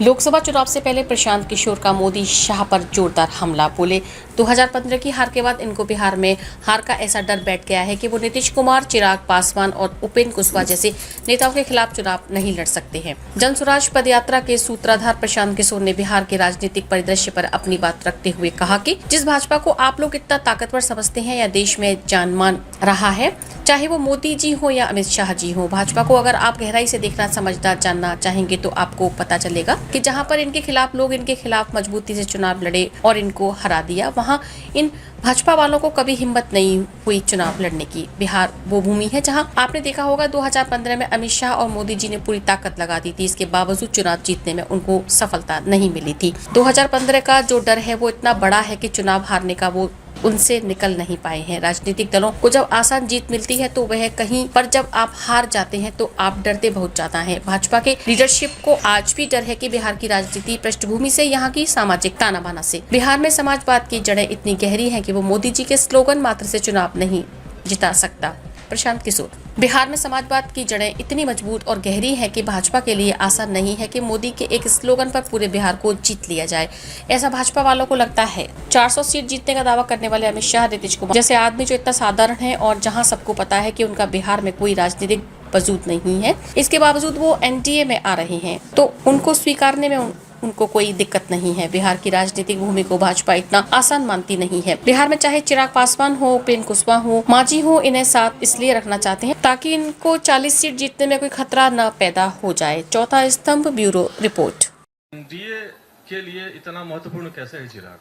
लोकसभा चुनाव से पहले प्रशांत किशोर का मोदी शाह पर जोरदार हमला। बोले 2015 की हार के बाद इनको बिहार में हार का ऐसा डर बैठ गया है कि वो नीतीश कुमार, चिराग पासवान और उपेंद्र कुशवाहा जैसे नेताओं के खिलाफ चुनाव नहीं लड़ सकते हैं। जन स्वराज पदयात्रा के सूत्रधार प्रशांत किशोर ने बिहार के राजनीतिक परिदृश्य पर अपनी बात रखते हुए कहा कि जिस भाजपा को आप लोग इतना ताकतवर समझते हैं या देश में जानमान रहा है, चाहे वो मोदी जी हो या अमित शाह जी हो, भाजपा को अगर आप गहराई से देखना, समझना, जानना चाहेंगे तो आपको पता चलेगा कि जहां पर इनके खिलाफ लोग इनके खिलाफ मजबूती से चुनाव लड़े और इनको हरा दिया, वहां इन भाजपा वालों को कभी हिम्मत नहीं हुई चुनाव लड़ने की। बिहार वो भूमि है जहां आपने देखा होगा 2015 में अमित शाह और मोदी जी ने पूरी ताकत लगा दी थी, इसके बावजूद चुनाव जीतने में उनको सफलता नहीं मिली थी। 2015 का जो डर है वो इतना बड़ा है कि चुनाव हारने का वो उनसे निकल नहीं पाए हैं। राजनीतिक दलों को जब आसान जीत मिलती है तो वह कहीं पर जब आप हार जाते हैं तो आप डरते बहुत ज्यादा हैं। भाजपा के लीडरशिप को आज भी डर है कि बिहार की राजनीति पृष्ठभूमि से, यहाँ की सामाजिक ताना बाना से। बिहार में समाजवाद की जड़ें इतनी गहरी हैं कि वो मोदी जी के स्लोगन मात्र से चुनाव नहीं जिता सकता। प्रशांत किशोर। बिहार में समाजवाद की जड़ें इतनी मजबूत और गहरी है कि भाजपा के लिए आसान नहीं है कि मोदी के एक स्लोगन पर पूरे बिहार को जीत लिया जाए, ऐसा भाजपा वालों को लगता है। 400 सीट जीतने का दावा करने वाले अमित शाह, नीतीश कुमार जैसे आदमी जो इतना साधारण है और जहां सबको पता है कि उनका बिहार में कोई राजनीतिक वजूद नहीं है, इसके बावजूद वो एनडीए में आ रहे हैं, तो उनको स्वीकारने में उनको कोई दिक्कत नहीं है। बिहार की राजनीतिक भूमि को भाजपा इतना आसान मानती नहीं है। बिहार में चाहे चिराग पासवान हो, उपेंद्र कुशवाहा हो, मांझी हो, इन्हें साथ इसलिए रखना चाहते हैं ताकि इनको 40 सीट जीतने में कोई खतरा न पैदा हो जाए। चौथा स्तंभ ब्यूरो रिपोर्ट। एनडीए के लिए इतना महत्वपूर्ण कैसे है चिराग?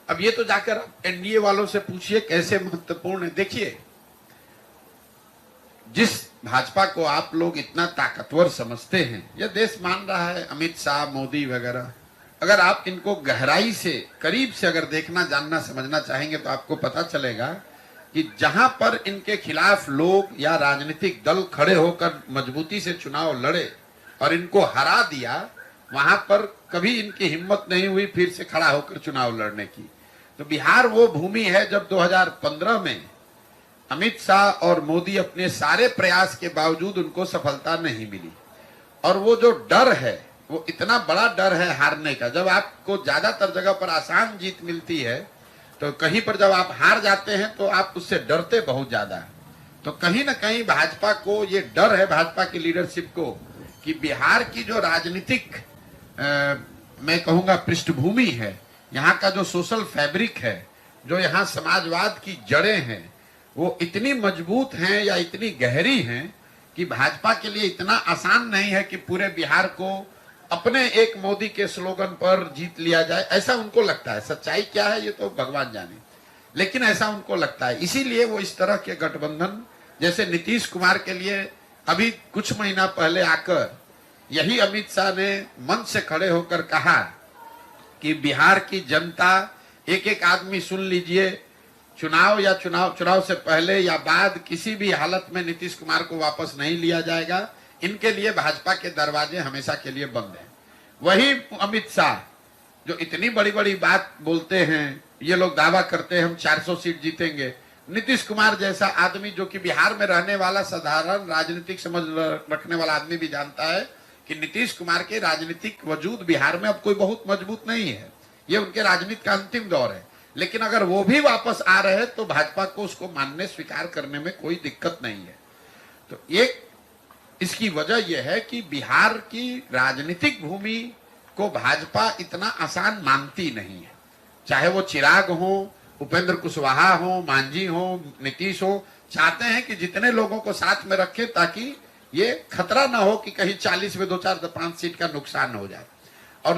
अब ये तो जाकर एनडीए वालों से पूछिए कैसे महत्वपूर्ण है। देखिए, जिस भाजपा को आप लोग इतना ताकतवर समझते हैं, यह देश मान रहा है, अमित शाह, मोदी वगैरह, अगर आप इनको गहराई से, करीब से अगर देखना, जानना, समझना चाहेंगे तो आपको पता चलेगा कि जहां पर इनके खिलाफ लोग या राजनीतिक दल खड़े होकर मजबूती से चुनाव लड़े और इनको हरा दिया, वहां पर कभी इनकी हिम्मत नहीं हुई फिर से खड़ा होकर चुनाव लड़ने की। तो बिहार वो भूमि है जब 2015 में अमित शाह और मोदी अपने सारे प्रयास के बावजूद उनको सफलता नहीं मिली, और वो जो डर है वो इतना बड़ा डर है हारने का। जब आपको ज्यादातर जगह पर आसान जीत मिलती है तो कहीं पर जब आप हार जाते हैं तो आप उससे डरते बहुत ज्यादा। तो कहीं ना कहीं भाजपा को ये डर है, भाजपा की लीडरशिप को, कि बिहार की जो राजनीतिक मैं कहूंगा पृष्ठभूमि है, यहाँ का जो सोशल फैब्रिक है, जो यहाँ समाजवाद की जड़ें हैं, वो इतनी मजबूत हैं या इतनी गहरी हैं कि भाजपा के लिए इतना आसान नहीं है कि पूरे बिहार को अपने एक मोदी के स्लोगन पर जीत लिया जाए। ऐसा उनको लगता है। सच्चाई क्या है ये तो भगवान जाने, लेकिन ऐसा उनको लगता है। इसीलिए वो इस तरह के गठबंधन, जैसे नीतीश कुमार के लिए अभी कुछ महीना पहले आकर यही अमित शाह ने मंच से खड़े होकर कहा कि बिहार की जनता, एक एक आदमी सुन लीजिए, चुनाव से पहले या बाद किसी भी हालत में नीतीश कुमार को वापस नहीं लिया जाएगा। इनके लिए भाजपा के दरवाजे हमेशा के लिए बंद हैं। वही अमित शाह जो इतनी बड़ी बड़ी बात बोलते हैं, ये लोग दावा करते हैं हम 400 सीट जीतेंगे। नीतीश कुमार जैसा आदमी जो कि बिहार में रहने वाला साधारण राजनीतिक समझ रखने वाला आदमी भी जानता है कि नीतीश कुमार के राजनीतिक वजूद बिहार में अब कोई बहुत मजबूत नहीं है। ये उनके राजनीति का अंतिम दौर है। लेकिन अगर वो भी वापस आ रहे हैं तो भाजपा को उसको मानने, स्वीकार करने में कोई दिक्कत नहीं है। तो एक इसकी वजह यह है कि बिहार की राजनीतिक भूमि को भाजपा इतना आसान मानती नहीं है। चाहे वो चिराग हो, उपेंद्र कुशवाहा हो, मांझी हो, नीतीश हो, चाहते हैं कि जितने लोगों को साथ में रखें ताकि ये खतरा ना हो कि कहीं 40 में 2, 4, 5 सीट का नुकसान हो जाए। और